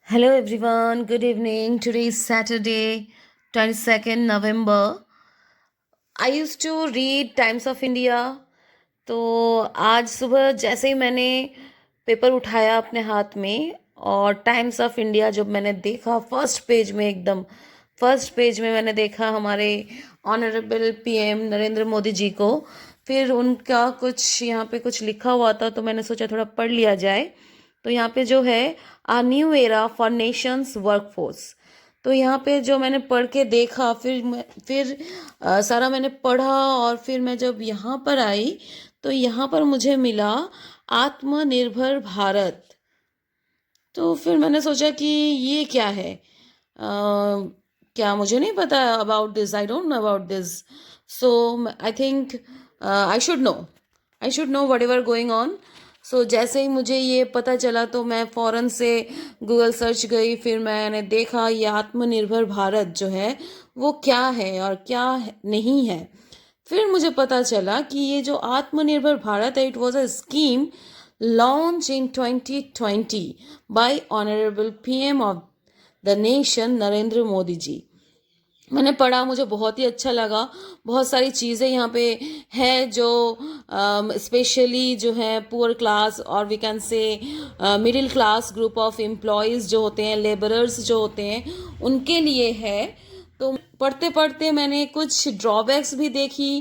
Hello everyone, good evening. Today is Saturday, 22nd November. I used to read Times of India. तो आज सुबह जैसे ही मैंने paper उठाया अपने हाथ में और टाइम्स ऑफ इंडिया जब मैंने देखा फर्स्ट पेज में मैंने देखा हमारे ऑनरेबल पीएम नरेंद्र मोदी जी को। फिर उनका कुछ यहाँ पे कुछ लिखा हुआ था तो मैंने सोचा थोड़ा पढ़ लिया जाए। तो यहाँ पे जो है a new era for nation's workforce. तो यहाँ पे जो मैंने पढ़ के देखा फिर सारा मैंने पढ़ा और फिर मैं जब यहाँ पर आई तो यहाँ पर मुझे मिला आत्मनिर्भर भारत। तो फिर मैंने सोचा कि ये क्या है। क्या मुझे नहीं पता about this, I don't know about this. So I think I should know whatever going on. सो जैसे ही मुझे ये पता चला तो मैं फ़ौरन से गूगल सर्च गई। फिर मैंने देखा ये आत्मनिर्भर भारत जो है वो क्या है और क्या नहीं है। फिर मुझे पता चला कि ये जो आत्मनिर्भर भारत है, it was a scheme launch in 2020 by honourable PM of the nation Narendra Modi ji. मैंने पढ़ा, मुझे बहुत ही अच्छा लगा। बहुत सारी चीज़ें यहाँ पे है जो स्पेशली जो है पुअर क्लास और we can say middle class group of employees जो होते हैं, लेबरर्स जो होते हैं, उनके लिए है। तो पढ़ते पढ़ते मैंने कुछ ड्रॉबैक्स भी देखी।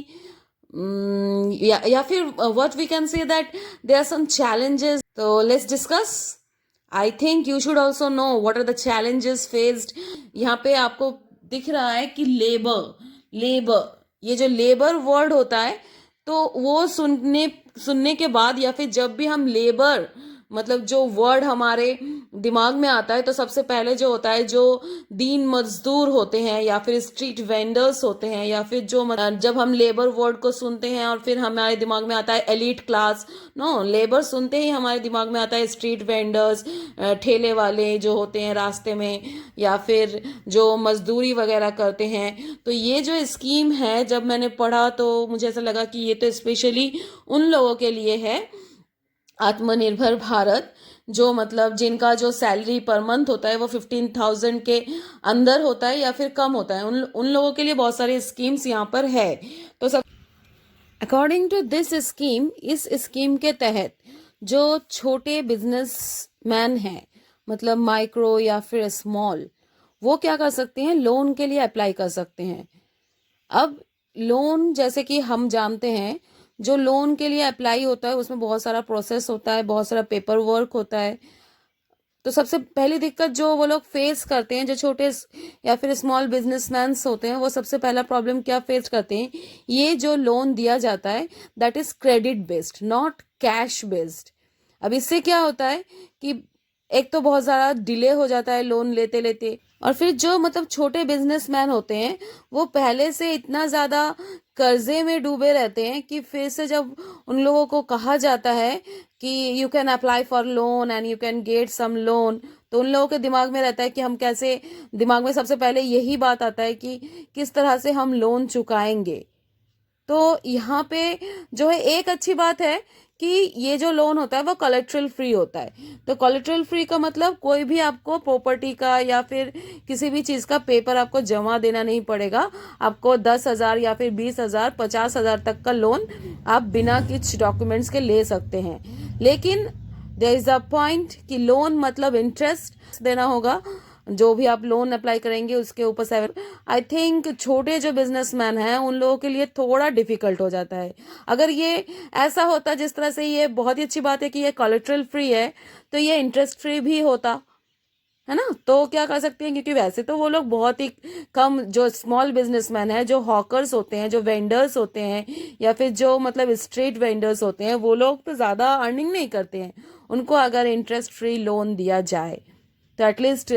या फिर what we can say that there are some challenges. तो let's discuss. I think you should also know what are the challenges faced. यहाँ पे आपको दिख रहा है कि लेबर, ये जो लेबर वर्ड होता है तो वो सुनने के बाद या फिर जब भी हम लेबर मतलब जो वर्ड हमारे दिमाग में आता है तो सबसे पहले जो होता है जो दीन मजदूर होते हैं या फिर स्ट्रीट वेंडर्स होते हैं या फिर जो जब हम लेबर वर्ड को सुनते हैं और फिर हमारे दिमाग में आता है एलीट क्लास। नो, लेबर सुनते ही हमारे दिमाग में आता है स्ट्रीट वेंडर्स, ठेले वाले जो होते हैं रास्ते में या फिर जो मजदूरी वगैरह करते हैं। तो ये जो स्कीम है जब मैंने पढ़ा तो मुझे ऐसा लगा कि ये तो स्पेशली उन लोगों के लिए है, आत्मनिर्भर भारत, जो मतलब जिनका जो सैलरी पर मंथ होता है वो 15,000 के अंदर होता है या फिर कम होता है। उन लोगों के लिए बहुत सारी स्कीम्स यहाँ पर है। तो सब अकॉर्डिंग टू दिस स्कीम, इस स्कीम के तहत जो छोटे बिजनेसमैन हैं मतलब माइक्रो या फिर स्मॉल, वो क्या कर सकते हैं, लोन के लिए अप्लाई कर सकते हैं। अब लोन जैसे कि हम जानते हैं जो लोन के लिए अप्लाई होता है उसमें बहुत सारा प्रोसेस होता है, बहुत सारा पेपर वर्क होता है। तो सबसे पहली दिक्कत जो वो लोग फेस करते हैं, जो छोटे या फिर स्मॉल बिजनेसमैन होते हैं, वो सबसे पहला प्रॉब्लम क्या फेस करते हैं, ये जो लोन दिया जाता है that is credit based not cash based. अब इससे क्या होता है कि एक तो बहुत ज़्यादा डिले हो जाता है लोन लेते लेते, और फिर जो मतलब छोटे बिजनेसमैन होते हैं वो पहले से इतना ज़्यादा कर्जे में डूबे रहते हैं कि फिर से जब उन लोगों को कहा जाता है कि you can apply for loan and you can get some loan, तो उन लोगों के दिमाग में रहता है कि हम कैसे, दिमाग में सबसे पहले यही बात आता है कि किस तरह से हम लोन चुकाएंगे। तो यहाँ पे जो है एक अच्छी बात है कि ये जो लोन होता है वो कोलेटरल फ्री होता है। तो कोलेटरल फ्री का मतलब कोई भी आपको प्रॉपर्टी का या फिर किसी भी चीज़ का पेपर आपको जमा देना नहीं पड़ेगा। आपको 10,000 या फिर 20,000 50,000 तक का लोन आप बिना कुछ डॉक्यूमेंट्स के ले सकते हैं। लेकिन देयर इज़ अ पॉइंट कि लोन मतलब इंटरेस्ट देना होगा। जो भी आप लोन अप्लाई करेंगे उसके ऊपर 7, आई थिंक छोटे जो बिजनेसमैन हैं उन लोगों के लिए थोड़ा डिफिकल्ट हो जाता है। अगर ये ऐसा होता जिस तरह से, ये बहुत ही अच्छी बात है कि ये कोलेटरल फ्री है, तो ये इंटरेस्ट फ्री भी होता है ना। तो क्या कर सकते हैं, क्योंकि वैसे तो वो लोग बहुत ही कम, जो स्मॉल बिजनेसमैन है, जो हॉकर्स होते हैं, जो वेंडर्स होते हैं या फिर जो मतलब स्ट्रीट वेंडर्स होते हैं, वो लोग तो ज़्यादा अर्निंग नहीं करते हैं। उनको अगर इंटरेस्ट फ्री लोन दिया जाए तो एटलीस्ट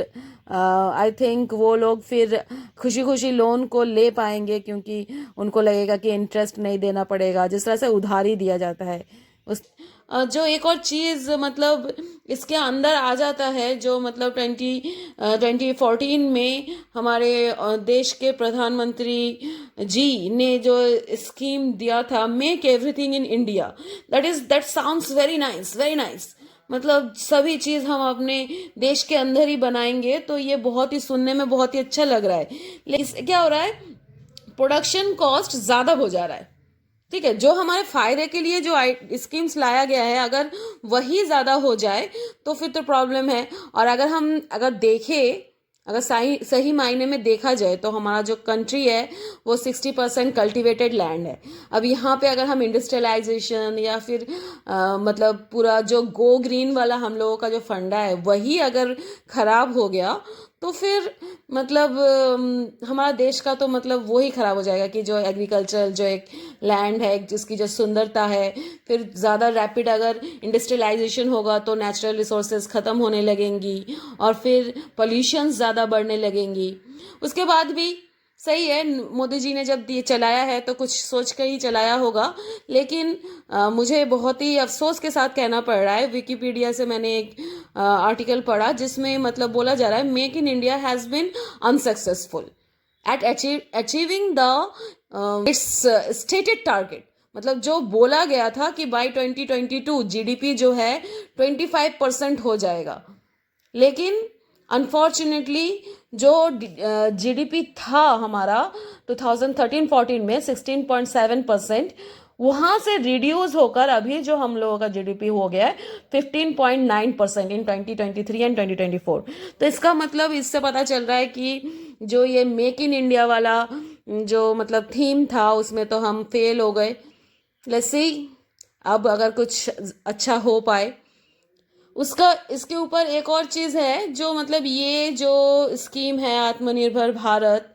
आई थिंक वो लोग फिर खुशी खुशी लोन को ले पाएंगे, क्योंकि उनको लगेगा कि इंटरेस्ट नहीं देना पड़ेगा, जिस तरह से उधारी दिया जाता है उस। जो एक और चीज़ मतलब इसके अंदर आ जाता है, जो मतलब 2014 में हमारे देश के प्रधानमंत्री जी ने जो स्कीम दिया था, make everything in India, that sounds very nice, very nice. मतलब सभी चीज़ हम अपने देश के अंदर ही बनाएंगे, तो ये बहुत ही सुनने में बहुत ही अच्छा लग रहा है। लेकिन इससे क्या हो रहा है, प्रोडक्शन कॉस्ट ज़्यादा हो जा रहा है। ठीक है, जो हमारे फायदे के लिए जो स्कीम्स लाया गया है, अगर वही ज़्यादा हो जाए तो फिर तो प्रॉब्लम है। और अगर देखें, अगर सही सही मायने में देखा जाए तो हमारा जो कंट्री है वो 60% कल्टिवेटेड लैंड है। अब यहाँ पे अगर हम इंडस्ट्रियलाइजेशन या फिर मतलब पूरा जो गो ग्रीन वाला हम लोगों का जो फंडा है वही अगर खराब हो गया तो फिर मतलब हमारा देश का तो मतलब वो ही खराब हो जाएगा कि जो एग्रीकल्चर जो एक लैंड है जिसकी जो सुंदरता है, फिर ज़्यादा रैपिड अगर इंडस्ट्रियलाइजेशन होगा तो नेचुरल रिसोर्सेज ख़त्म होने लगेंगी और फिर पोल्यूशन ज़्यादा बढ़ने लगेंगी। उसके बाद भी सही है, मोदी जी ने जब ये चलाया है तो कुछ सोच कर ही चलाया होगा, लेकिन मुझे बहुत ही अफसोस के साथ कहना पड़ रहा है, विकिपीडिया से मैंने एक आर्टिकल पढ़ा जिसमें मतलब बोला जा रहा है make in India has been unsuccessful at achieving the its stated target. मतलब जो बोला गया था कि बाय 2022 जीडीपी जो है 25% हो जाएगा, लेकिन अनफॉर्चुनेटली जो जीडीपी था हमारा 2013-14 में 16.7%, वहाँ से रिड्यूस होकर अभी जो हम लोगों का जीडीपी हो गया है 15.9% इन 2023 एंड 2024। तो इसका मतलब इससे पता चल रहा है कि जो ये मेक इन इंडिया वाला जो मतलब थीम था उसमें तो हम फेल हो गए। लेट्स सी अब अगर कुछ अच्छा हो पाए। उसका इसके ऊपर एक और चीज़ है जो मतलब ये जो स्कीम है आत्मनिर्भर भारत,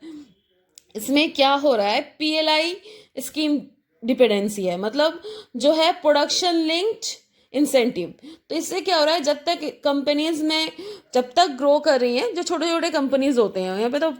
इसमें क्या हो रहा है, पीएलआई स्कीम डिपेंडेंसी है, मतलब जो है प्रोडक्शन लिंक्ड इंसेंटिव। तो इससे क्या हो रहा है, जब तक कंपनीज में जब तक ग्रो कर रही हैं, जो छोटे छोटे कंपनीज होते हैं यहाँ पे तो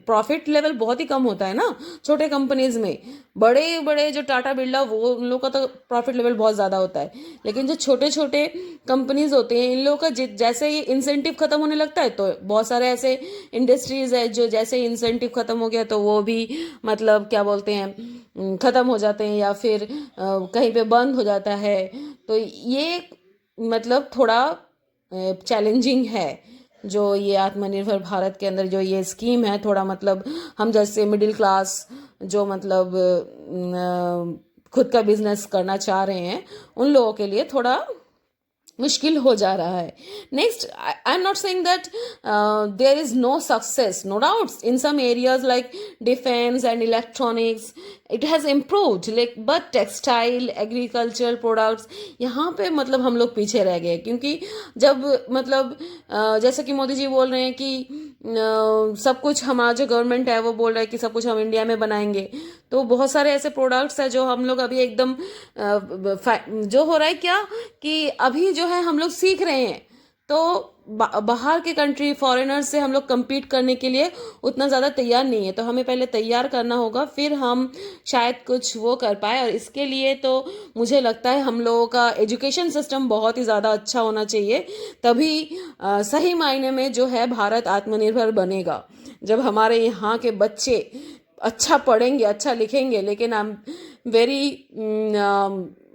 प्रॉफिट लेवल बहुत ही कम होता है ना छोटे कंपनीज में। बड़े बड़े जो टाटा बिरला वो उन लोगों का तो प्रॉफिट लेवल बहुत ज़्यादा होता है, लेकिन जो छोटे छोटे कंपनीज होते हैं इन लोगों का जैसे ये इंसेंटिव खत्म होने लगता है तो बहुत सारे ऐसे इंडस्ट्रीज है जो जैसे इंसेंटिव खत्म हो गया तो वो भी मतलब क्या बोलते हैं खत्म हो जाते हैं या फिर कहीं पे बंद हो जाता है। तो ये मतलब थोड़ा चैलेंजिंग है जो ये आत्मनिर्भर भारत के अंदर जो ये स्कीम है। थोड़ा मतलब हम जैसे मिडिल क्लास जो मतलब खुद का बिजनेस करना चाह रहे हैं उन लोगों के लिए थोड़ा मुश्किल हो जा रहा है। Next, I am not saying that there is no success, no doubts in some areas like defence and electronics it has improved, like but textile agriculture products यहाँ पे मतलब हम लोग पीछे रह गए। क्योंकि जब मतलब जैसे कि मोदी जी बोल रहे हैं कि सब कुछ हमारा जो गवर्नमेंट है वो बोल रहा है कि सब कुछ हम इंडिया में बनाएंगे, तो बहुत सारे ऐसे प्रोडक्ट्स हैं जो हम लोग अभी एकदम जो हो रहा है क्या कि अभी जो है हम लोग सीख रहे हैं, तो बाहर के कंट्री फॉरेनर्स से हम लोग compete करने के लिए उतना ज़्यादा तैयार नहीं है। तो हमें पहले तैयार करना होगा फिर हम शायद कुछ वो कर पाए। और इसके लिए तो मुझे लगता है हम लोगों का एजुकेशन सिस्टम बहुत ही ज़्यादा अच्छा होना चाहिए, तभी सही मायने में जो है भारत आत्मनिर्भर बनेगा। जब हमारे यहाँ के बच्चे अच्छा पढ़ेंगे अच्छा लिखेंगे, लेकिन आई एम वेरी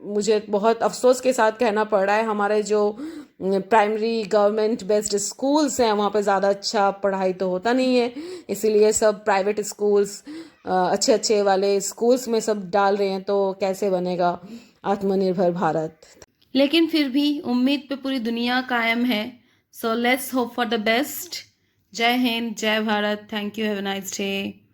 मुझे बहुत अफसोस के साथ कहना पड़ रहा है हमारे जो प्राइमरी गवर्नमेंट बेस्ड स्कूल्स हैं वहाँ पे ज़्यादा अच्छा पढ़ाई तो होता नहीं है, इसीलिए सब प्राइवेट स्कूल्स अच्छे अच्छे वाले स्कूल्स में सब डाल रहे हैं। तो कैसे बनेगा आत्मनिर्भर भारत। लेकिन फिर भी उम्मीद पे पूरी दुनिया कायम है। So let's hope for the best. जय हिंद, जय Bharat. Thank you, have a nice day.